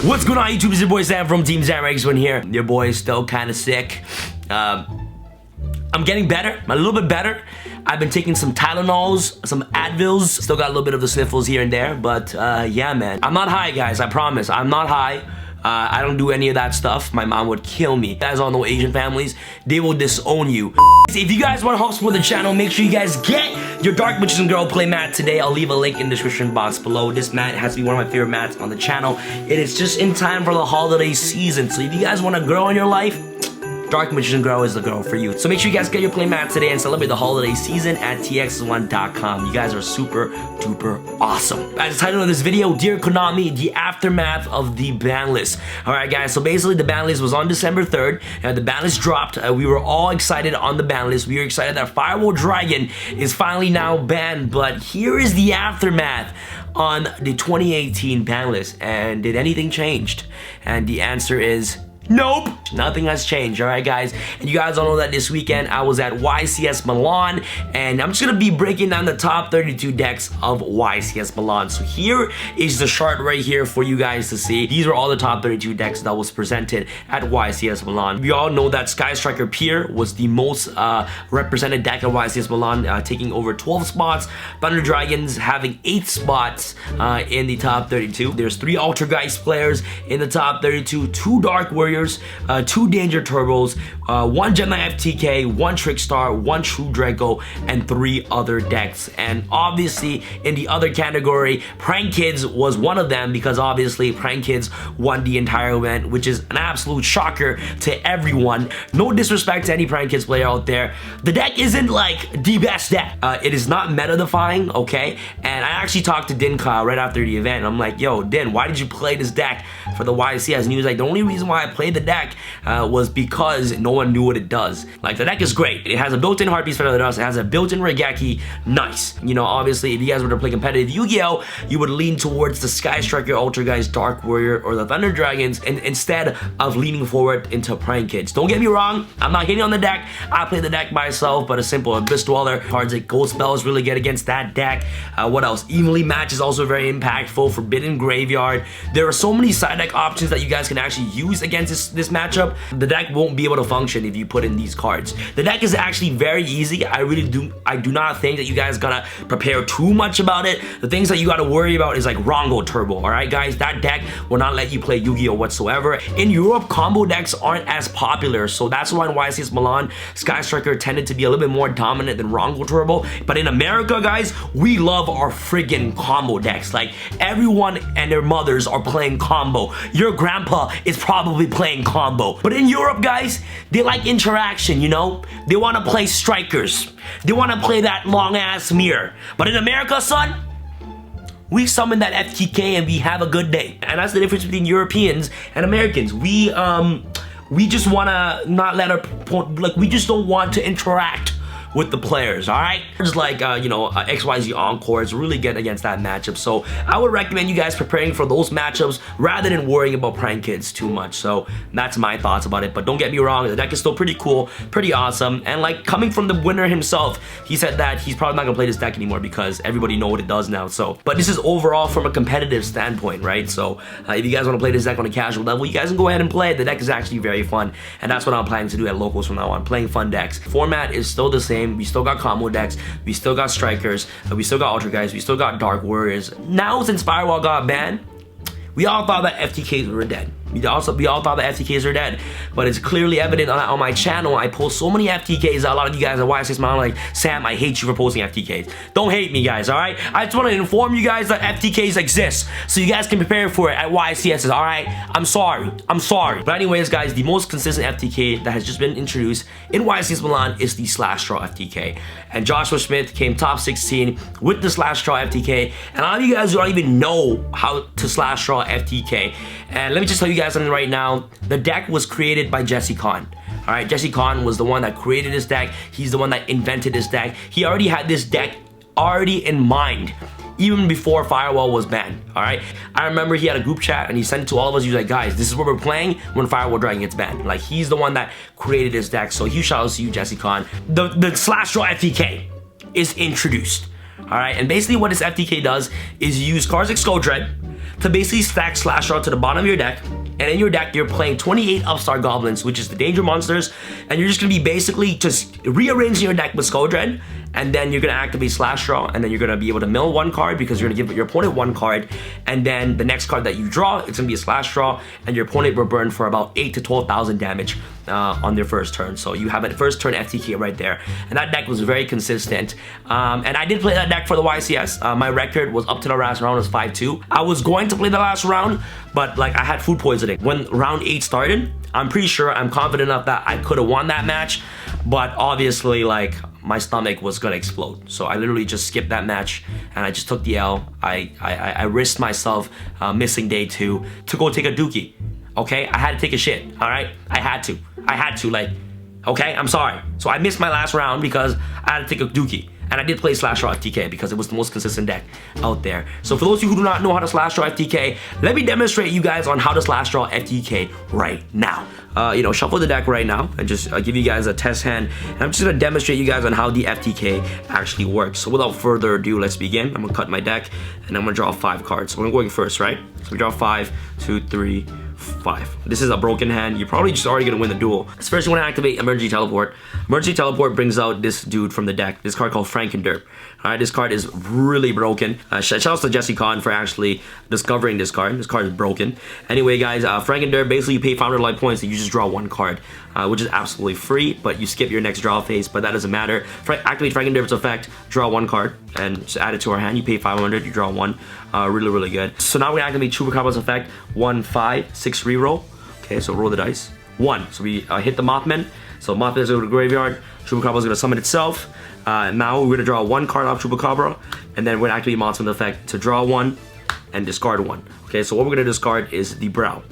What's going on, YouTube? It's your boy Sam from TeamSamuraiX1 here. Your boy is still kind of sick. I'm getting better. I'm a little bit better. I've been taking some Tylenols, some Advils. Still got a little bit of the sniffles here and there, but yeah, man. I'm not high, guys. I promise. I'm not high. I don't do any of that stuff. My mom would kill me. You guys all know Asian families. They will disown you. If you guys want to help support the channel, make sure you guys get your Dark Witches and Girl play mat today. I'll leave a link in the description box below. This mat has to be one of my favorite mats on the channel. It is just in time for the holiday season. So if you guys want a girl in your life, Dark Witches and Girl is the girl for you. So make sure you guys get your play mat today and celebrate the holiday season at tx1.com. You guys are super duper awesome. As the title of this video, Dear Konami, the aftermath of the ban list. Alright guys, so basically the ban list was on December 3rd. The ban list dropped. We were all excited on the ban list. We were excited that Firewall Dragon is finally now banned. But here is the aftermath on the 2018 ban list. And did anything change? And the answer is nope, nothing has changed. All right, guys, and you guys all know that this weekend I was at YCS Milan, and I'm just gonna be breaking down the top 32 decks of YCS Milan. So here is the chart right here for you guys to see. These are all the top 32 decks that was presented at YCS Milan. We all know that Sky Striker Pier was the most represented deck at YCS Milan, taking over 12 spots. Thunder Dragons having 8 spots in the top 32. There's 3 Altergeist players in the top 32, 2 Dark Warriors, 2 Danger Turbos, 1 Gemini FTK, 1 Trickstar, 1 True Draco, and 3 other decks. And obviously, in the other category, Prank Kids was one of them, because obviously Prank Kids won the entire event, which is an absolute shocker to everyone. No disrespect to any Prank Kids player out there. The deck isn't like the best deck. It is not meta-defying, okay? And I actually talked to Din Kyle right after the event. I'm like, yo, Din, why did you play this deck for the YCS? And he was like, the only reason why I played the deck was because no one knew what it does. Like, the deck is great. It has a built-in Heartbeat Feather Dust. It has a built-in Regeki. Nice. You know, obviously, if you guys were to play competitive Yu-Gi-Oh, you would lean towards the Sky Striker, Altergeist, Dark Warrior, or the Thunder Dragons, and instead of leaning forward into Prank Kids. Don't get me wrong. I'm not hitting on the deck. I play the deck myself, but a simple Abyss Dweller. Cards like Gold Spells really get against that deck. What else? Evenly Match is also very impactful. Forbidden Graveyard. There are so many side deck options that you guys can actually use against this matchup. The deck won't be able to function if you put in these cards. The deck is actually very easy. I do not think that you guys gotta prepare too much about it. The things that you gotta worry about is like Rongo Turbo. All right, guys, that deck will not let you play Yu-Gi-Oh whatsoever. In Europe, combo decks aren't as popular, so that's why in YCS Milan, Sky Striker tended to be a little bit more dominant than Rongo Turbo. But in America, guys, we love our friggin' combo decks. Like, everyone and their mothers are playing combo. Your grandpa is probably playing combo. But in Europe, guys, they like interaction, you know? They want to play strikers. They want to play that long-ass mirror. But in America, son, we summon that FTK and we have a good day. And that's the difference between Europeans and Americans. We just want to not let our, like, we just don't want to interact with the players, all right? Just like, you know, XYZ Encores really get against that matchup. So I would recommend you guys preparing for those matchups rather than worrying about Prank Kids too much. So that's my thoughts about it. But don't get me wrong, the deck is still pretty cool, pretty awesome. And like, coming from the winner himself, he said that he's probably not gonna play this deck anymore because everybody know what it does now. So, but this is overall from a competitive standpoint, right? So if you guys wanna play this deck on a casual level, you guys can go ahead and play it. The deck is actually very fun. And that's what I'm planning to do at locals from now on, playing fun decks. Format is still the same. We still got combo decks, we still got strikers, we still got Altergeist, we still got Dark Warriors. Now, since Firewall got banned, we all thought that FTKs were dead. We all thought that FTKs are dead, but it's clearly evident on my channel. I post so many FTKs that a lot of you guys at YCS Milan are like, Sam, I hate you for posting FTKs. Don't hate me, guys, all right? I just want to inform you guys that FTKs exist, so you guys can prepare for it at YCS, all right? I'm sorry. But anyways, guys, the most consistent FTK that has just been introduced in YCS Milan is the Draw FTK. And Joshua Smith came top 16 with the Draw FTK. And a lot of you guys don't even know how to Draw FTK. And let me just tell you guys something right now. The deck was created by Jesse Khan. All right, Jesse Khan was the one that created this deck. He's the one that invented this deck. He already had this deck already in mind even before Firewall was banned, all right? I remember he had a group chat and he sent it to all of us. He was like, guys, this is what we're playing when Firewall Dragon gets banned. Like, he's the one that created this deck. So huge shout out to you, Jesse Khan. The Draw FTK is introduced, all right? And basically what this FTK does is you use cards like Skull Dread to basically stack Slash Draw to the bottom of your deck. And in your deck, you're playing 28 Upstart Goblins, which is the danger monsters, and you're just gonna be basically just rearranging your deck with Skull Dread, and then you're gonna activate Slash Draw, and then you're gonna be able to mill one card because you're gonna give your opponent one card, and then the next card that you draw, it's gonna be a Slash Draw, and your opponent will burn for about 8 to 12,000 damage on their first turn. So you have a first turn FTK right there, and that deck was very consistent. And I did play that deck for the YCS. My record was up to the last round was 5-2. I was going to play the last round, but like I had food poisoning. When round 8 started, I'm pretty sure, I'm confident enough that I could have won that match, but obviously like my stomach was gonna explode. So I literally just skipped that match and I just took the L. I risked myself missing day 2 to go take a dookie. Okay, I had to take a shit, all right? I had to, like, okay, I'm sorry. So I missed my last round because I had to take a dookie. And I did play Slash Draw FTK because it was the most consistent deck out there. So for those of you who do not know how to Slash Draw FTK, let me demonstrate you guys on how to Slash Draw FTK right now. You know, shuffle the deck right now and just give you guys a test hand. And I'm just gonna demonstrate you guys on how the FTK actually works. So without further ado, let's begin. I'm gonna cut my deck and I'm gonna draw 5 cards. So I'm going first, right? So we draw 5, 2, 3, 5. This is a broken hand. You're probably just already gonna win the duel. First, you wanna activate Emergency Teleport. Emergency Teleport brings out this dude from the deck. This card called Frankenderp. All right, this card is really broken. Shout out to Jesse Kahn for actually discovering this card. This card is broken. Anyway, guys, Frankenderp, basically you pay 500 life points and you just draw 1 card, which is absolutely free, but you skip your next draw phase, but that doesn't matter. Activate Frankenderp's effect, draw 1 card, and just add it to our hand. You pay 500, you draw 1. Really, really good. So now we activate Chupacabra's effect, 1, 5, 6 reroll. Okay, so roll the dice. 1, so we hit the Mothman. So Mothman is going to the graveyard. Chupacabra is going to summon itself. Now we're going to draw 1 card off Chupacabra, and then we're going to activate Mothman's effect to draw 1 and discard 1. Okay, so what we're going to discard is the Brow.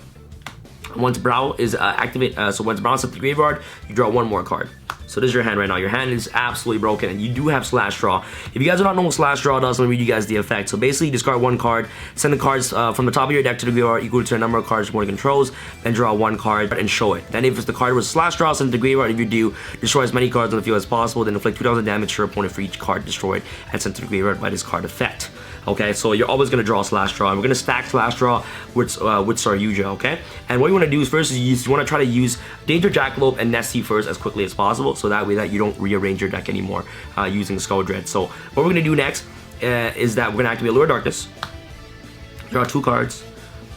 Once Brow is so once Brow is at the graveyard, you draw 1 more card. So this is your hand right now. Your hand is absolutely broken, and you do have Slash Draw. If you guys do not know what Slash Draw does, let me read you guys the effect. So basically, discard 1 card, send the cards from the top of your deck to the graveyard equal to the number of cards your opponent controls, then draw 1 card and show it. Then if the card was Slash Draw, send it to the graveyard. If you do, destroy as many cards on the field as possible, then inflict 2,000 damage to your opponent for each card destroyed and sent to the graveyard by this card effect. Okay, so you're always gonna draw Slash Draw, and we're gonna stack Slash Draw with Saryuja, okay? And what you wanna do is first you wanna try to use Danger Jackalope and Nessie first as quickly as possible, so that way that you don't rearrange your deck anymore using Skull Dread. So what we're gonna do next is that we're gonna activate Lure Darkness, draw 2 cards.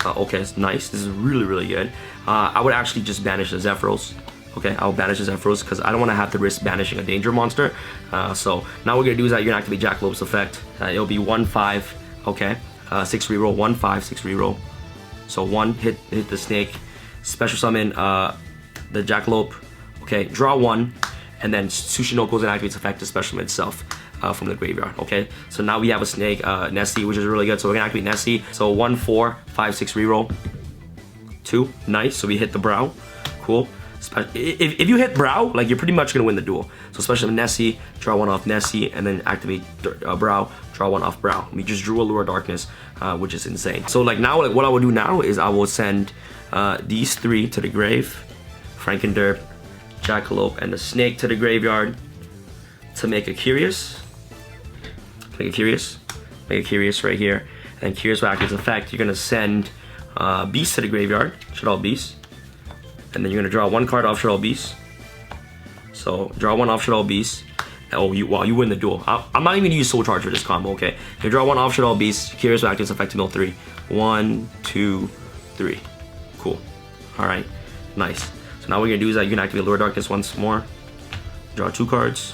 Okay, it's nice. This is really, really good. I would actually just banish the Zephyros. Okay, I'll banish the Zephyros because I don't want to have to risk banishing a danger monster. So now what we're gonna do is that you're gonna activate Jackalope's effect. It'll be 1, 5, okay, 6 reroll, 1, 5, 6 reroll. So 1 hit the snake, special summon the Jackalope. Okay, draw 1, and then Tsushinoko's gonna activate its effect to special summon itself from the graveyard. Okay, so now we have a snake, Nessie, which is really good. So we're gonna activate Nessie. So 1, 4, 5, 6 reroll. 2, nice. So we hit the Brow. Cool. If you hit Brow, like, you're pretty much gonna win the duel. So especially Nessie, draw 1 off Nessie, and then activate Brow, draw 1 off Brow. We just drew a Lure Darkness, which is insane. So like now, like what I will do now is I will send these 3 to the grave, Frankenderp, Jackalope, and the snake to the graveyard to make a Curious. Make a Curious right here, and Curious will act as effect. You're gonna send Beast to the graveyard, Shadow Beast. And then you're gonna draw 1 card off Shadow Beast. So draw 1 off Shadow Beast. Oh, you win the duel. I'm not even gonna use Soul Charge for this combo, okay? You draw 1 off Shadow Beast. Curious will act as effect to mill 3. 1, 2, 3. Cool. Alright, nice. So now what you're gonna do is that you can activate Lure Darkness once more. Draw 2 cards.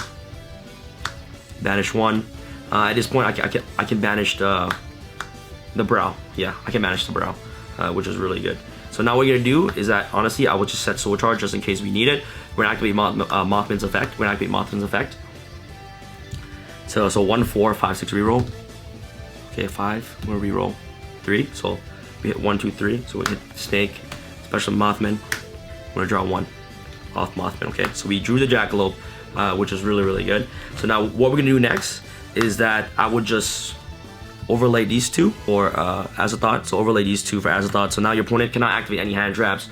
Banish 1. At this point, I can banish the Brow. Yeah, I can banish the Brow, which is really good. So now what you're gonna do is that, honestly, I will just set Soul Charge just in case we need it. We're gonna activate Mothman's effect. So 1, 4, 5, 6 reroll. Okay, 5, we're gonna reroll 3. So we hit 1, 2, 3. So we hit Snake, special Mothman. We're gonna draw 1 off Mothman. Okay, so we drew the Jackalope, which is really, really good. So now what we're gonna do next is that I would just overlay these 2 for Azathoth. So overlay these 2 for Azathoth. So now your opponent cannot activate any hand traps,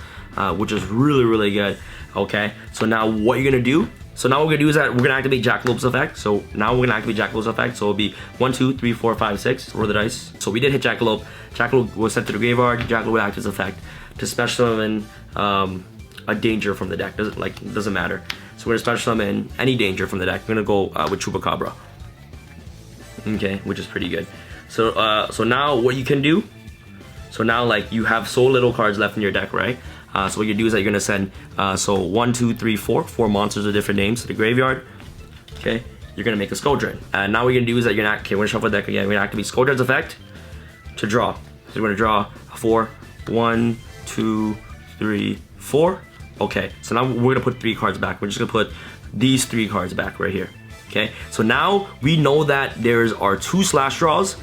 which is really, really good. Okay, so now what you're gonna do So now what we're gonna do is that we're gonna activate Jackalop's effect. So now we're gonna activate Jackalop's effect. So it'll be 1, 2, 3, 4, 5, 6. Roll the dice. So we did hit Jackalope. Jackalope was sent to the graveyard. Jackalope will act as effect to special summon a danger from the deck. Doesn't matter. So we're gonna special summon any danger from the deck. We're gonna go with Chupacabra. Okay, which is pretty good. So so now what you can do. So now like you have so little cards left in your deck, right? So what you do is that you're gonna send so 1, 2, 3, 4 monsters with different names to the graveyard. Okay, you're gonna make a Scoldred. And now what you're gonna do is that you're not okay. We're gonna shuffle the deck again. We're gonna activate Scoldred's effect to draw. So we're gonna draw 4, 1, 2, 3, 4. Okay, so now we're gonna put 3 cards back. We're just gonna put these 3 cards back right here. Okay, so now we know that there's our 2 slash draws.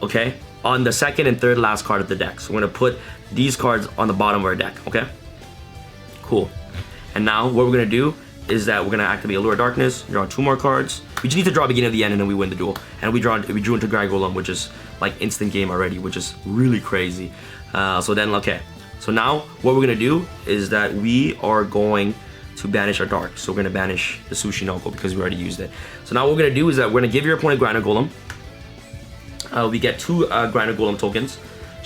Okay, on the second and third last card of the deck. So we're gonna put these cards on the bottom of our deck, okay? Cool. And now what we're gonna do is that we're gonna activate Allure of Darkness, draw 2 more cards. We just need to draw beginning of the end and then we win the duel. And we drew into Gargolem, which is like instant game already, which is really crazy. So then, okay. So now what we're gonna do is that we are going to banish our dark. So we're gonna banish the Tsushinoko because we already used it. So now what we're gonna do is that we're gonna give your opponent Grinder Golem. We get 2 Grinder Golem tokens.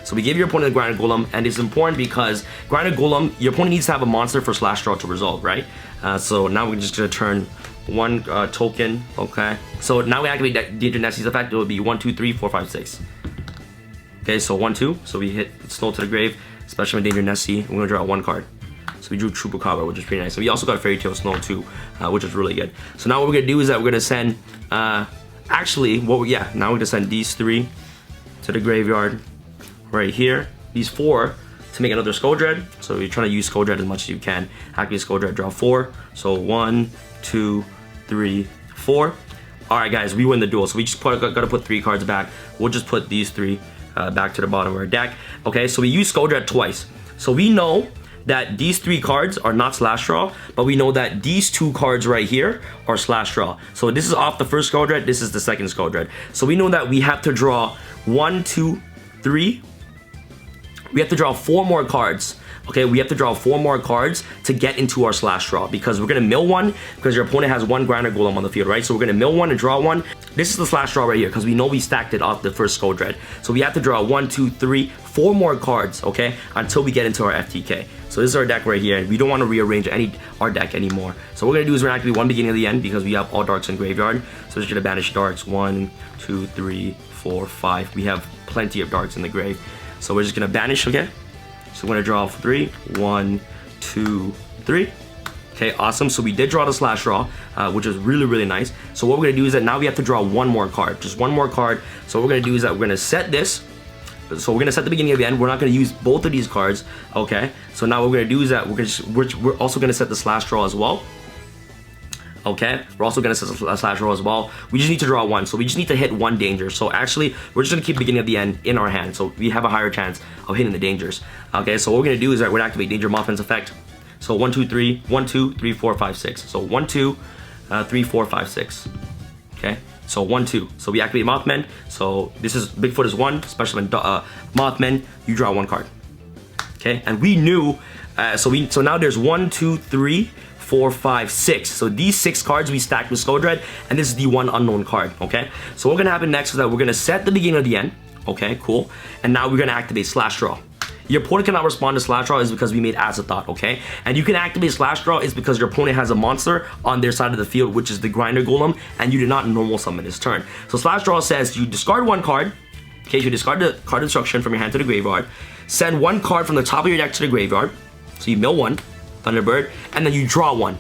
So we give your opponent a Grinder Golem, and it's important because Grinder Golem, your opponent needs to have a monster for slash draw to resolve, right? So now we're just gonna turn 1 token, okay? So now we activate Danger Nessie's effect. It will be 1, 2, 3, 4, 5, 6. Okay, so 1, 2. So we hit Snow to the Grave, Special Danger Nessie. We're gonna draw 1 card. So we drew Chupacabra, which is pretty nice. And we also got Fairy Tail Snow too, which is really good. So now what we're gonna do is that we're gonna send, now we're gonna send these 3 to the graveyard right here. These 4 to make another Scoldred. So you're trying to use Scoldred as much as you can. Activate Scoldred, draw 4. So 1, 2, 3, 4. All right, guys, we win the duel. So we just gotta put 3 cards back. We'll just put these 3 back to the bottom of our deck. Okay, so we use Scoldred twice. So we know that these 3 cards are not slash draw, but we know that these 2 cards right here are slash draw. So this is off the first Scoldred, this is the second Scoldred. So we know that we have to draw 1, 2, 3. We have to draw 4 more cards. Okay, we have to draw 4 more cards to get into our slash draw because we're gonna mill 1 because your opponent has 1 Grinder Golem on the field, right? So we're gonna mill 1 and draw 1. This is the slash draw right here because we know we stacked it off the first Scoldred. So we have to draw 1, 2, 3, 4 more cards, okay, until we get into our FTK. So this is our deck right here, and we don't want to rearrange our deck anymore. So what we're gonna do is we're gonna activate 1 beginning of the end because we have all darks in graveyard. So we're just gonna banish darks 1, 2, 3, 4, 5. We have plenty of darks in the grave. So we're just gonna banish, okay? So we're gonna draw 3, 1, 2, 3. Okay, awesome. So we did draw the slash draw, which is really, really nice. So what we're gonna do is that now we have to draw 1 more card, just 1 more card. So what we're gonna do is that we're gonna set this. So we're gonna set the beginning of the end. We're not gonna use both of these cards, okay? So now what we're gonna do is that we're also gonna set the slash draw as well. Okay, we're also gonna set a slash draw as well. We just need to draw 1, so we just need to hit 1 danger. So actually, we're just gonna keep beginning of the end in our hand, so we have a higher chance of hitting the dangers. Okay, so what we're gonna do is that we're gonna activate Danger Mothman's effect. So 1, 2, 3, 1, 2, 3, 4, 5, 6. So 1, 2, 3, 4, 5, 6. Okay, so 1, 2. So we activate Mothman. So this is Bigfoot is 1, special Mothman. You draw 1 card. Okay, and we knew. So now there's 1, 2, 3. 4, 5, 6. So these 6 cards we stacked with Scoldred, and this is the 1 unknown card, okay? So what's gonna happen next is that we're gonna set the beginning of the end, okay, cool. And now we're gonna activate Slash Draw. Your opponent cannot respond to Slash Draw is because we made Azathoth, okay? And you can activate Slash Draw is because your opponent has a monster on their side of the field, which is the Grinder Golem, and you did not normal summon this turn. So Slash Draw says you discard 1 card, okay, you discard the card instruction from your hand to the graveyard, send 1 card from the top of your deck to the graveyard, so you mill 1, Thunderbird, and then you draw 1.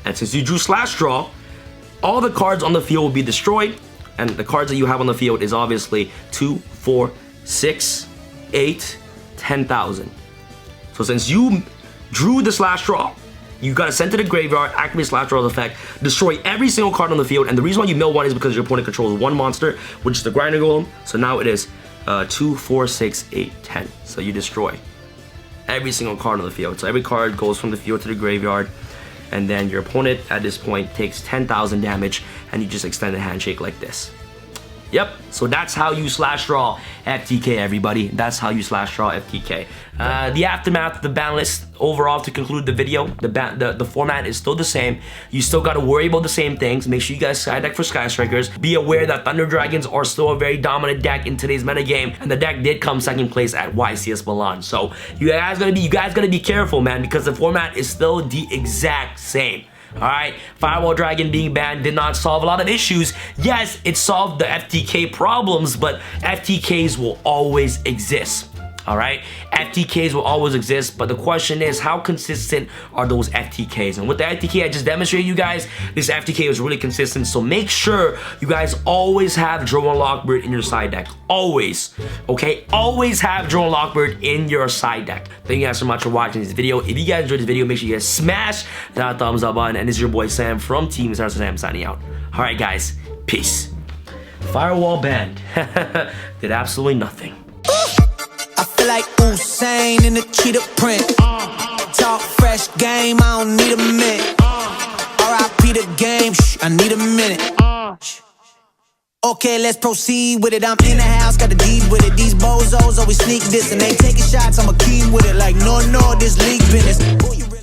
And since you drew Slash Draw, all the cards on the field will be destroyed, and the cards that you have on the field is obviously 2, 4, 6, 8, 10,000. So since you drew the Slash Draw, you gotta send to the graveyard, activate Slash Draw's effect, destroy every single card on the field, and the reason why you mill 1 is because your opponent controls 1 monster, which is the Grinder Golem. So now it is 2, 4, 6, 8, 10. So you destroy every single card on the field. So every card goes from the field to the graveyard, and then your opponent at this point takes 10,000 damage, and you just extend a handshake like this. Yep, so that's how you slash draw FTK, everybody. That's how you slash draw FTK. The aftermath, the ban list, overall to conclude the video, the format is still the same. You still got to worry about the same things. Make sure you guys side deck for Sky Strikers. Be aware that Thunder Dragons are still a very dominant deck in today's metagame, and the deck did come second place at YCS Milan. So you guys gotta be careful, man, because the format is still the exact same. Alright, Firewall Dragon being banned did not solve a lot of issues. Yes, it solved the FTK problems, but FTKs will always exist. Alright, FTKs will always exist, but the question is, how consistent are those FTKs? And with the FTK I just demonstrated you guys, this FTK was really consistent, so make sure you guys always have Drone Lockbird in your side deck. Always, okay? Always have Drone Lockbird in your side deck. Thank you guys so much for watching this video. If you guys enjoyed this video, make sure you guys smash that thumbs up button, and this is your boy Sam from TeamSamuraiX1 Sam signing out. Alright guys, peace. Firewall banned. Did absolutely nothing. I feel like Usain in the cheetah print. Talk fresh game, I don't need a minute. R.I.P. the game, I need a minute. Okay, let's proceed with it. I'm in the house, got the deed with it. These bozos always sneak this and they taking shots. I'm a key with it. Like no, this league business.